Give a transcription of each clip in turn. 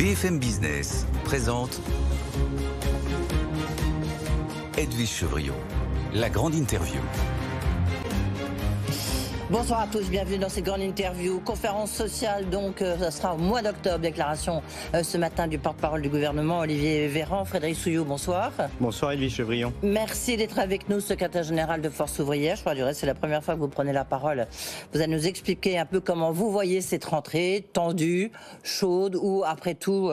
BFM Business présente Edwige Chevrillon, la grande interview. Bonsoir à tous, bienvenue dans cette grande interview. Conférence sociale, donc, ça sera au mois d'octobre. Déclaration ce matin du porte-parole du gouvernement, Olivier Véran. Frédéric Souillot, bonsoir. Bonsoir Edwige Chevrillon. Merci d'être avec nous, secrétaire général de Force ouvrière. Je crois du reste, c'est la première fois que vous prenez la parole. Vous allez nous expliquer un peu comment vous voyez cette rentrée, tendue, chaude, ou après tout,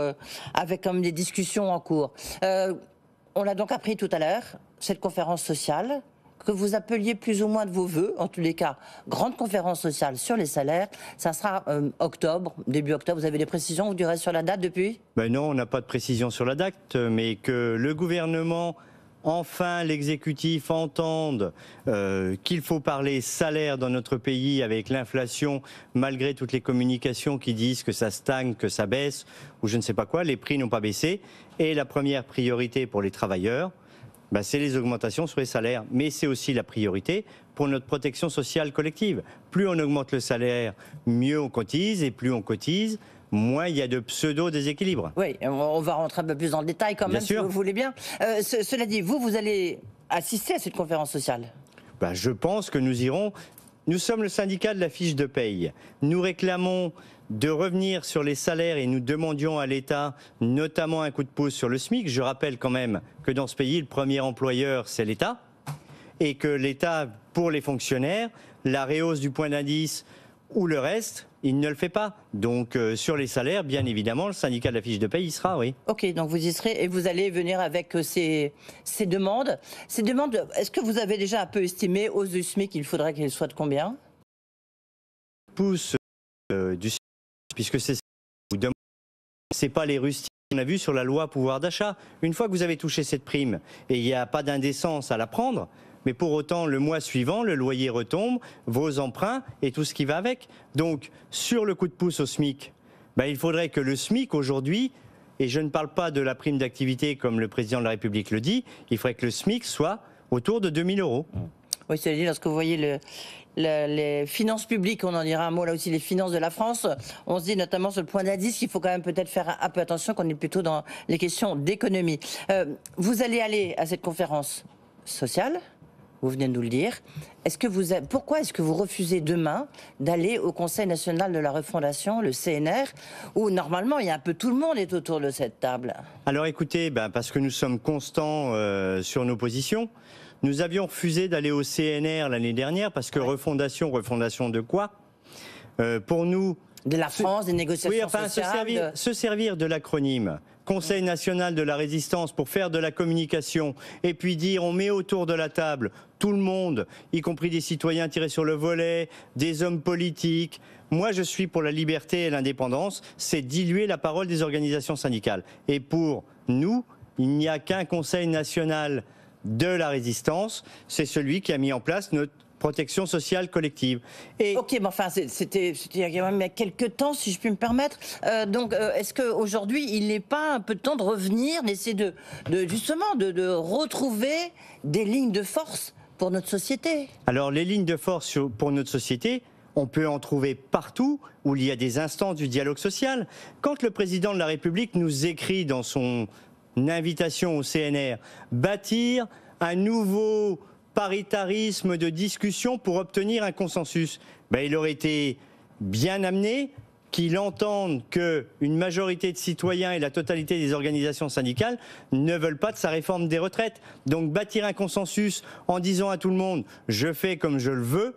avec comme des discussions en cours. On l'a donc appris tout à l'heure, cette conférence sociale, que vous appeliez plus ou moins de vos voeux, en tous les cas, grande conférence sociale sur les salaires, ça sera octobre, début octobre. Vous avez des précisions, vous direz sur la date depuis ? Ben non, on n'a pas de précision sur la date, mais que le gouvernement, enfin l'exécutif entende qu'il faut parler salaire dans notre pays avec l'inflation, malgré toutes les communications qui disent que ça stagne, que ça baisse, ou je ne sais pas quoi, les prix n'ont pas baissé. Et la première priorité pour les travailleurs, ben c'est les augmentations sur les salaires, mais c'est aussi la priorité pour notre protection sociale collective. Plus on augmente le salaire, mieux on cotise, et plus on cotise, moins il y a de pseudo-déséquilibre. Oui, on va rentrer un peu plus dans le détail quand même, si vous voulez bien. Cela dit, vous allez assister à cette conférence sociale ? Ben, je pense que nous irons. Nous sommes le syndicat de la fiche de paye. Nous réclamons de revenir sur les salaires et nous demandions à l'État notamment un coup de pouce sur le SMIC. Je rappelle quand même que dans ce pays, le premier employeur, c'est l'État. Et que l'État, pour les fonctionnaires, la rehausse du point d'indice ou le reste, il ne le fait pas. Donc sur les salaires, bien évidemment, le syndicat de la fiche de paye y sera, oui. Ok, donc vous y serez et vous allez venir avec ces demandes. Ces demandes, est-ce que vous avez déjà un peu estimé, hausse du SMIC, il faudrait qu'elle soit de combien ? Pouce du SMIC, puisque c'est pas les rustiques qu'on a vu sur la loi pouvoir d'achat. Une fois que vous avez touché cette prime, et il n'y a pas d'indécence à la prendre, mais pour autant, le mois suivant, le loyer retombe, vos emprunts et tout ce qui va avec. Donc, sur le coup de pouce au SMIC, ben, il faudrait que le SMIC aujourd'hui, et je ne parle pas de la prime d'activité comme le président de la République le dit, il faudrait que le SMIC soit autour de 2 000 €. Oui, c'est-à-dire, lorsque vous voyez les finances publiques, on en dira un mot là aussi, les finances de la France, on se dit notamment sur le point d'indice qu'il faut quand même peut-être faire un peu attention, qu'on est plutôt dans les questions d'économie. Vous allez aller à cette conférence sociale ? Vous venez de nous le dire. Pourquoi est-ce que vous refusez demain d'aller au Conseil national de la refondation, le CNR, où normalement il y a un peu tout le monde est autour de cette table ? Alors écoutez, parce que nous sommes constants sur nos positions. Nous avions refusé d'aller au CNR l'année dernière parce que refondation de quoi ? Pour nous... De la France, des négociations sociales. Se servir de l'acronyme Conseil national de la résistance pour faire de la communication et puis dire on met autour de la table tout le monde, y compris des citoyens tirés sur le volet, des hommes politiques. Moi, je suis pour la liberté et l'indépendance. C'est diluer la parole des organisations syndicales. Et pour nous, il n'y a qu'un Conseil national de la résistance. C'est celui qui a mis en place notre protection sociale collective. Et ok, mais enfin, c'était il y a quand même quelques temps, si je puis me permettre. Donc, est-ce qu'aujourd'hui, il n'est pas un peu de temps de revenir, d'essayer justement de retrouver des lignes de force pour notre société ? Alors, les lignes de force pour notre société, on peut en trouver partout où il y a des instances du dialogue social. Quand le président de la République nous écrit dans son invitation au CNR, bâtir un nouveau paritarisme de discussion pour obtenir un consensus, il aurait été bien amené qu'il entende qu'une majorité de citoyens et la totalité des organisations syndicales ne veulent pas de sa réforme des retraites. Donc bâtir un consensus en disant à tout le monde « je fais comme je le veux »,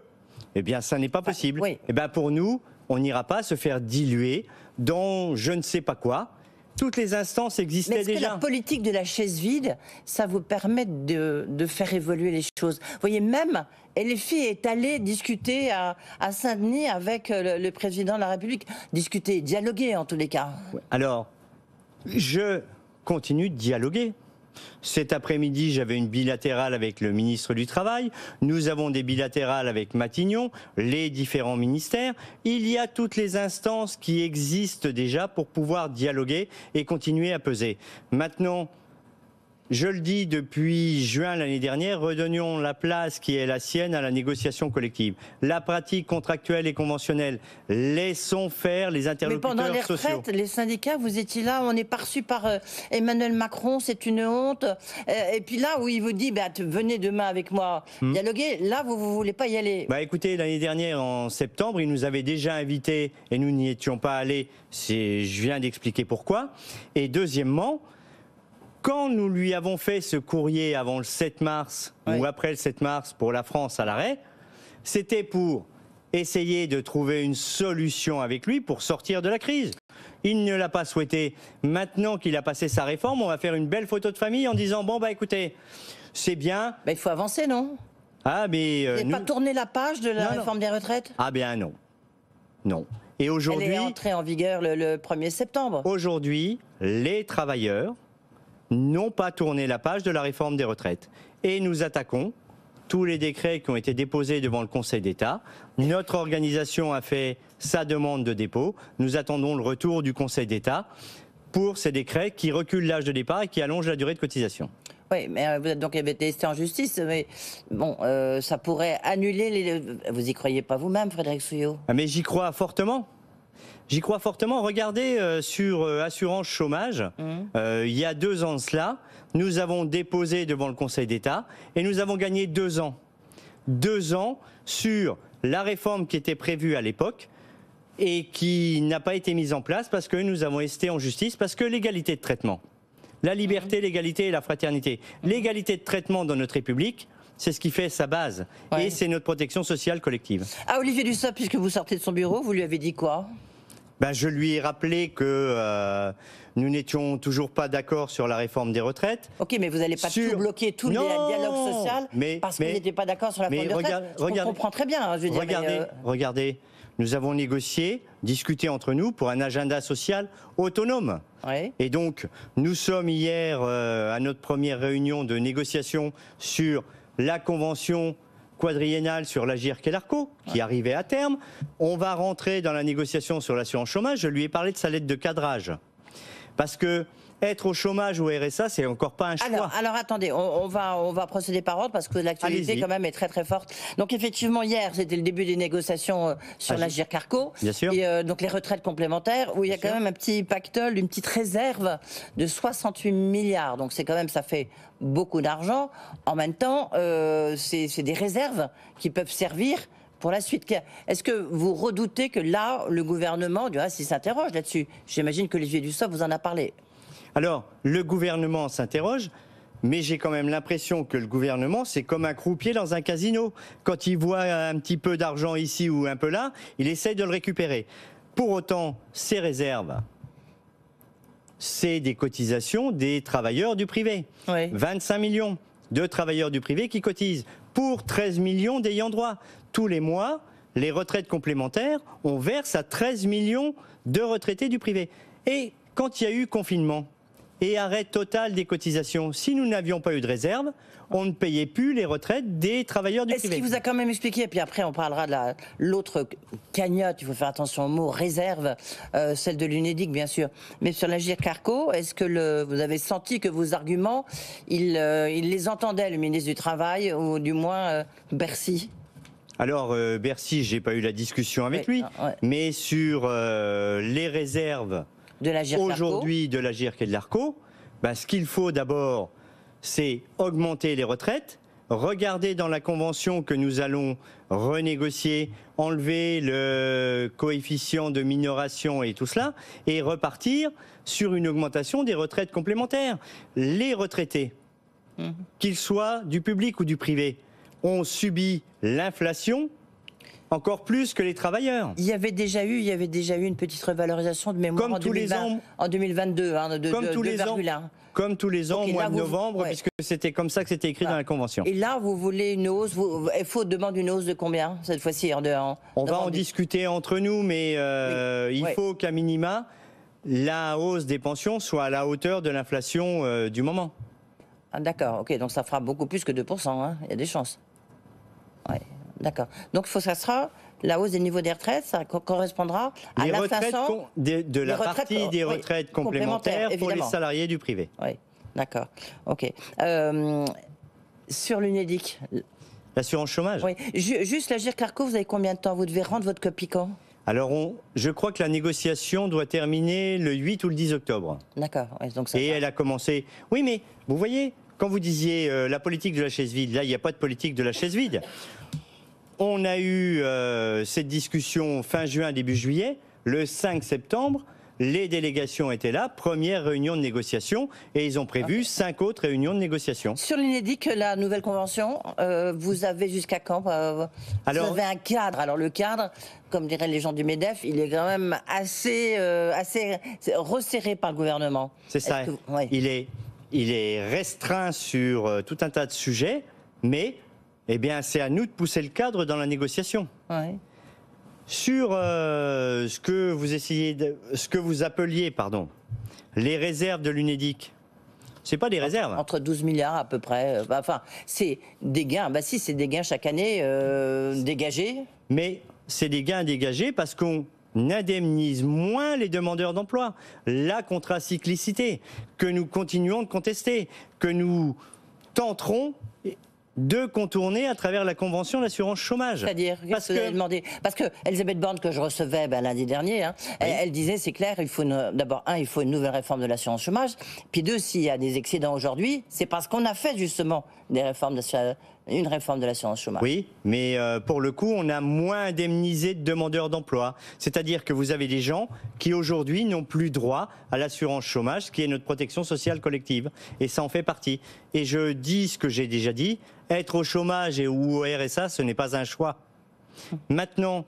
ça n'est pas possible. Oui. Pour nous, on n'ira pas se faire diluer dans je ne sais pas quoi. Toutes les instances existaient déjà. Mais est-ce que la politique de la chaise vide, ça vous permet de faire évoluer les choses ? Vous voyez, même LFI est allé discuter à Saint-Denis avec le président de la République. Discuter, dialoguer en tous les cas. Alors, je continue de dialoguer. Cet après-midi, j'avais une bilatérale avec le ministre du Travail. Nous avons des bilatérales avec Matignon, les différents ministères. Il y a toutes les instances qui existent déjà pour pouvoir dialoguer et continuer à peser. Maintenant, Je le dis depuis juin l'année dernière, redonnons la place qui est la sienne à la négociation collective. La pratique contractuelle et conventionnelle, laissons faire les interlocuteurs sociaux. Mais pendant les retraites, les syndicats, vous étiez là, on est pas reçu par Emmanuel Macron, c'est une honte. Et puis là où il vous dit, venez demain avec moi dialoguer, là vous ne voulez pas y aller. Écoutez, l'année dernière, en septembre, il nous avait déjà invités et nous n'y étions pas allés. Je viens d'expliquer pourquoi. Et deuxièmement, quand nous lui avons fait ce courrier avant le 7 mars ou après le 7 mars pour la France à l'arrêt, c'était pour essayer de trouver une solution avec lui pour sortir de la crise. Il ne l'a pas souhaité. Maintenant qu'il a passé sa réforme, on va faire une belle photo de famille en disant bon écoutez, c'est bien. Il faut avancer, non? Ah mais vous n'avez pas tourné la page de la réforme des retraites? Ah bien non, non. Et aujourd'hui, elle est entrée en vigueur le 1er septembre. Aujourd'hui, les travailleurs n'ont pas tourné la page de la réforme des retraites. Et nous attaquons tous les décrets qui ont été déposés devant le Conseil d'État. Notre organisation a fait sa demande de dépôt. Nous attendons le retour du Conseil d'État pour ces décrets qui reculent l'âge de départ et qui allongent la durée de cotisation. Oui, mais vous êtes donc testé en justice, mais bon, ça pourrait annuler les... Vous y croyez pas vous-même, Frédéric Souillot? Mais j'y crois fortement. J'y crois fortement. Regardez sur assurance chômage, il y a 2 ans de cela, nous avons déposé devant le Conseil d'État et nous avons gagné 2 ans. 2 ans sur la réforme qui était prévue à l'époque et qui n'a pas été mise en place parce que nous avons été en justice, parce que l'égalité de traitement, la liberté, l'égalité et la fraternité, l'égalité de traitement dans notre République, c'est ce qui fait sa base. Et c'est notre protection sociale collective. Ah, Olivier Dussopt, puisque vous sortez de son bureau, vous lui avez dit quoi? Je lui ai rappelé que nous n'étions toujours pas d'accord sur la réforme des retraites. Ok, mais vous n'allez pas tout bloquer, tout le dialogue social, parce que vous n'étiez pas d'accord sur la réforme des retraites. On comprend très bien, hein, je veux dire. Regardez, nous avons négocié, discuté entre nous pour un agenda social autonome. Et donc, nous sommes hier à notre première réunion de négociation sur la convention quadriennale sur l'Agirc et l'ARCO, qui arrivait à terme. On va rentrer dans la négociation sur l'assurance chômage. Je lui ai parlé de sa lettre de cadrage. Parce que être au chômage ou au RSA, c'est encore pas un choix. Alors attendez, on va procéder par ordre parce que l'actualité quand même est très très forte. Donc effectivement, hier, c'était le début des négociations sur l'Agirc-Arco. Bien sûr. Et donc les retraites complémentaires, où il y a quand même un petit pactole, une petite réserve de 68 milliards. Donc c'est quand même, ça fait beaucoup d'argent. En même temps, c'est des réserves qui peuvent servir pour la suite. Est-ce que vous redoutez que là, le gouvernement, du reste, il s'interroge là-dessus? J'imagine que Olivier Dussopt vous en a parlé. Alors, le gouvernement s'interroge, mais j'ai quand même l'impression que le gouvernement, c'est comme un croupier dans un casino. Quand il voit un petit peu d'argent ici ou un peu là, il essaye de le récupérer. Pour autant, ces réserves, c'est des cotisations des travailleurs du privé. 25 millions de travailleurs du privé qui cotisent pour 13 millions d'ayants droit. Tous les mois, les retraites complémentaires, on verse à 13 millions de retraités du privé. Et quand il y a eu confinement et arrêt total des cotisations, si nous n'avions pas eu de réserve, on ne payait plus les retraites des travailleurs du privé. Est-ce qu'il vous a quand même expliqué, et puis après on parlera de l'autre cagnotte, il faut faire attention au mot, réserve, celle de l'UNEDIC bien sûr, mais sur l'Agirc-Arco, est-ce que vous avez senti que vos arguments, il les entendait, le ministre du Travail, ou du moins Bercy? Alors Bercy, j'ai pas eu la discussion avec lui, mais sur les réserves aujourd'hui de l'Agirc et de l'ARCO, ce qu'il faut d'abord, c'est augmenter les retraites, regarder dans la convention que nous allons renégocier, enlever le coefficient de minoration et tout cela, et repartir sur une augmentation des retraites complémentaires. Les retraités, qu'ils soient du public ou du privé, ont subi l'inflation encore plus que les travailleurs. Il y avait déjà eu une petite revalorisation de mémoire en 2022, de 2,1. Comme tous les ans, au mois de novembre, puisque c'était comme ça que c'était écrit dans la Convention. Et là, vous voulez une hausse, FO demande une hausse de combien, cette fois-ci? On va en discuter entre nous, mais il faut qu'à minima, la hausse des pensions soit à la hauteur de l'inflation du moment. Ah, d'accord, ok, donc ça fera beaucoup plus que 2%, hein. Il y a des chances. Ouais. D'accord. Donc, ça sera la hausse des niveaux des retraites, ça correspondra à l'inflation de la partie des retraites complémentaires pour les salariés du privé. Oui. D'accord, ok. Sur l'UNEDIC. L'assurance chômage. Oui, juste l'Agir Carco, vous avez combien de temps? Vous devez rendre votre copie quand? Alors, je crois que la négociation doit terminer le 8 ou le 10 octobre. D'accord, ouais, donc ça. Et elle a commencé. Oui, mais vous voyez, quand vous disiez la politique de la chaise vide, là, il n'y a pas de politique de la chaise vide. On a eu cette discussion fin juin, début juillet. Le 5 septembre, les délégations étaient là, première réunion de négociation, et ils ont prévu 5 autres réunions de négociation. Sur l'UNEDIC, la nouvelle convention, vous avez jusqu'à quand? Vous avez un cadre. Alors le cadre, comme diraient les gens du MEDEF, il est quand même assez resserré par le gouvernement. C'est ça. Ouais. Il est restreint sur tout un tas de sujets, mais eh bien, c'est à nous de pousser le cadre dans la négociation. Ouais. Sur ce que vous appeliez, les réserves de l'UNEDIC, c'est pas des réserves. Entre 12 milliards à peu près. Enfin, c'est des gains. Bah si, c'est des gains chaque année dégagés. Mais c'est des gains dégagés parce qu'on indemnise moins les demandeurs d'emploi. La contracyclicité que nous continuons de contester, que nous tenterons de contourner à travers la convention d'assurance chômage. C'est-à-dire, parce que Elisabeth Borne, que je recevais lundi dernier, oui. elle disait, c'est clair, il faut d'abord, il faut une nouvelle réforme de l'assurance chômage, puis deux, s'il y a des excédents aujourd'hui, c'est parce qu'on a fait justement une réforme de l'assurance chômage. Oui, mais pour le coup, on a moins indemnisé de demandeurs d'emploi. C'est-à-dire que vous avez des gens qui aujourd'hui n'ont plus droit à l'assurance chômage, qui est notre protection sociale collective. Et ça en fait partie. Et je dis ce que j'ai déjà dit, être au chômage ou au RSA, ce n'est pas un choix. Maintenant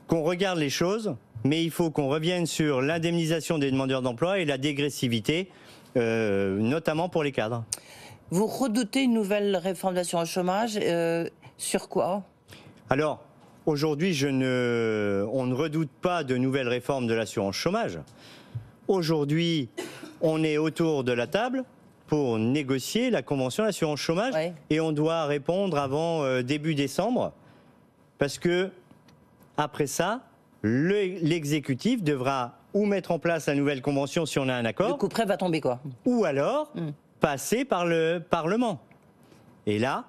qu'on regarde les choses, mais il faut qu'on revienne sur l'indemnisation des demandeurs d'emploi et la dégressivité, notamment pour les cadres. Vous redoutez une nouvelle réforme de l'assurance chômage sur quoi? Alors, aujourd'hui, on ne redoute pas de nouvelles réformes de l'assurance chômage. Aujourd'hui, on est autour de la table pour négocier la convention d'assurance chômage, oui. Et on doit répondre avant début décembre, parce que après ça, l'exécutif devra ou mettre en place la nouvelle convention si on a un accord. Le coup près va tomber quoi? Ou alors passer par le Parlement. Et là,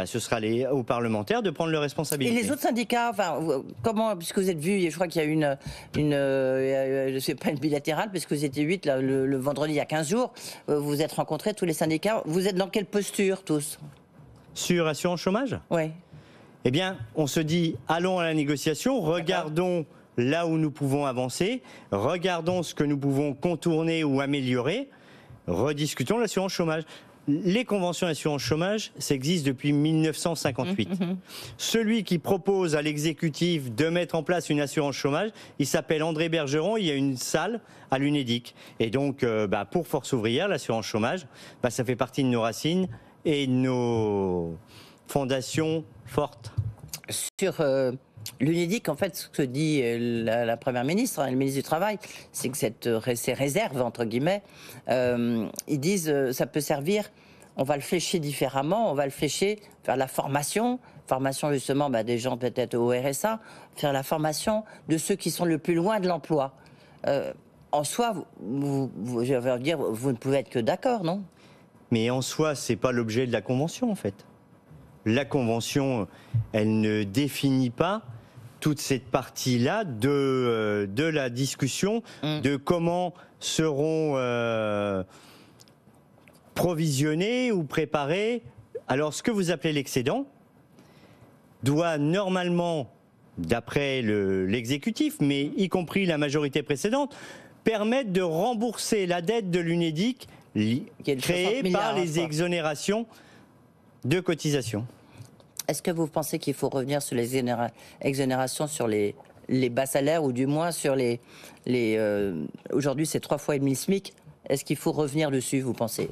ce sera aux parlementaires de prendre leurs responsabilités. Et les autres syndicats, comment, puisque vous êtes vus, je crois qu'il y a c'est pas une bilatérale, puisque vous étiez 8 là, le vendredi il y a 15 jours, vous vous êtes rencontrés tous les syndicats. Vous êtes dans quelle posture tous? Sur assurance chômage? Oui. Eh bien, on se dit, allons à la négociation, regardons là où nous pouvons avancer, regardons ce que nous pouvons contourner ou améliorer, rediscutons l'assurance chômage. Les conventions d'assurance chômage, ça existe depuis 1958. Celui qui propose à l'exécutif de mettre en place une assurance chômage, il s'appelle André Bergeron, il y a une salle à l'UNEDIC. Et donc, pour Force ouvrière, l'assurance chômage, ça fait partie de nos racines et de nos fondations fortes. Sur l'UNEDIC, en fait, ce que dit la Première ministre, le ministre du Travail, c'est que ces réserves, entre guillemets, ils disent ça peut servir, on va le flécher différemment, on va le flécher vers la formation justement des gens peut-être au RSA, faire la formation de ceux qui sont le plus loin de l'emploi. En soi, je veux dire, vous ne pouvez être que d'accord, non? Mais en soi, c'est pas l'objet de la Convention, en fait. La Convention, elle ne définit pas toute cette partie-là de la discussion de comment seront provisionnés ou préparés. Alors, ce que vous appelez l'excédent doit normalement, d'après l'exécutif, mais y compris la majorité précédente, permettre de rembourser la dette de l'UNEDIC créée par les exonérations de cotisations. Est-ce que vous pensez qu'il faut revenir sur les exonérations sur les bas salaires, ou du moins sur aujourd'hui c'est 3,5 fois le SMIC? Est-ce qu'il faut revenir dessus, vous pensez?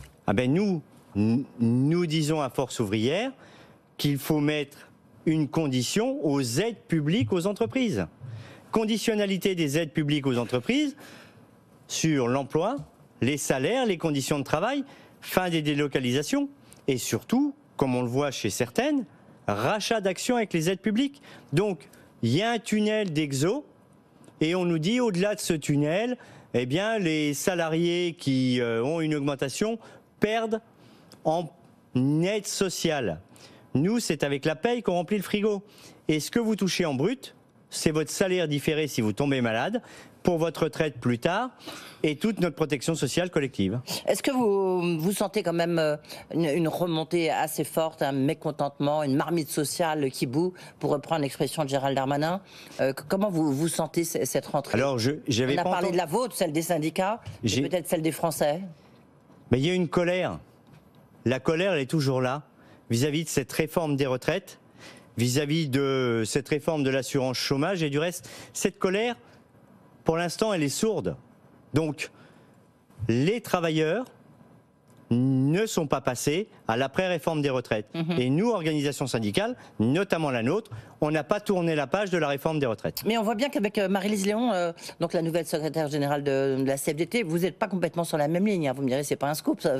Nous disons à Force ouvrière qu'il faut mettre une condition aux aides publiques aux entreprises. Conditionnalité des aides publiques aux entreprises sur l'emploi, les salaires, les conditions de travail, fin des délocalisations et surtout, comme on le voit chez certaines, rachat d'actions avec les aides publiques. Donc, il y a un tunnel d'exo et on nous dit, au-delà de ce tunnel, eh bien, les salariés qui ont une augmentation perdent en aide sociale. Nous, c'est avec la paye qu'on remplit le frigo. Et ce que vous touchez en brut, c'est votre salaire différé si vous tombez malade, pour votre retraite plus tard, et toute notre protection sociale collective. Est-ce que vous sentez quand même une remontée assez forte, un mécontentement, une marmite sociale qui bout, pour reprendre l'expression de Gérald Darmanin? Comment vous sentez cette rentrée? Alors, j'avais On a parlé de la vôtre, celle des syndicats, et peut-être celle des Français. Mais il y a une colère. La colère, elle est toujours là, vis-à-vis de cette réforme des retraites, vis-à-vis de cette réforme de l'assurance chômage et du reste. Cette colère, pour l'instant, elle est sourde. Donc, les travailleurs ne sont pas passés à l'après-réforme des retraites. Et nous, organisations syndicales, notamment la nôtre, on n'a pas tourné la page de la réforme des retraites. Mais on voit bien qu'avec Maryse Léon, donc la nouvelle secrétaire générale de la CFDT, vous n'êtes pas complètement sur la même ligne. Hein. Vous me direz, c'est pas un scoop, ça,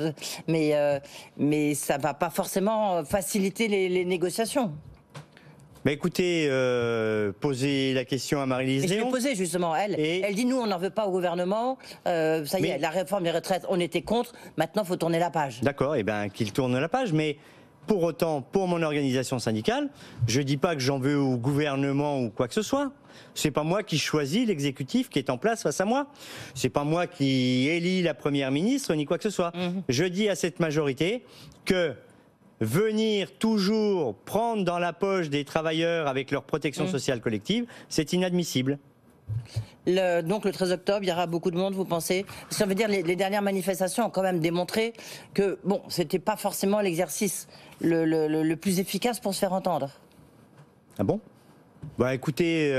mais ça ne va pas forcément faciliter les négociations. Mais écoutez, posez la question à Maryse Léon. Je l'ai posée justement, elle dit nous on n'en veut pas au gouvernement, ça y est, la réforme des retraites, on était contre, maintenant il faut tourner la page. D'accord, et bien qu'il tourne la page, mais pour autant, pour mon organisation syndicale, je ne dis pas que j'en veux au gouvernement ou quoi que ce soit. C'est pas moi qui choisis l'exécutif qui est en place face à moi. C'est pas moi qui élis la première ministre ni quoi que ce soit. Je dis à cette majorité que venir toujours prendre dans la poche des travailleurs avec leur protection sociale collective, c'est inadmissible. Donc le 13 octobre, il y aura beaucoup de monde, vous pensez? Ça veut dire les dernières manifestations ont quand même démontré que bon, c'était pas forcément l'exercice le plus efficace pour se faire entendre. Ah bon? Bah écoutez,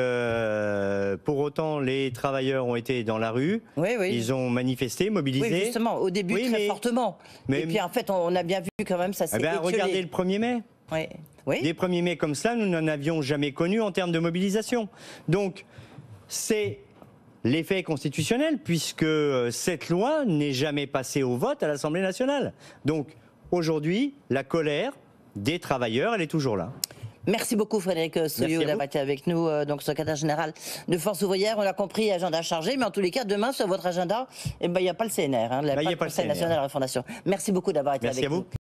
pour autant, les travailleurs ont été dans la rue, ils ont manifesté, mobilisé. Oui, justement, au début très fortement. Et puis en fait, on a bien vu quand même, ça s'est étiolé. Regardez le 1er mai. Des 1er mai comme cela, nous n'en avions jamais connu en termes de mobilisation. Donc, c'est l'effet constitutionnel, puisque cette loi n'est jamais passée au vote à l'Assemblée nationale. Donc, aujourd'hui, la colère des travailleurs, elle est toujours là. Merci beaucoup Frédéric Souliot d'avoir été avec nous, donc secrétaire général de Force Ouvrière. On a compris, agenda chargé, mais en tous les cas, demain, sur votre agenda, il n'y a pas le CNR, il n'y a pas le Conseil national de la Fondation. Merci beaucoup d'avoir été avec nous.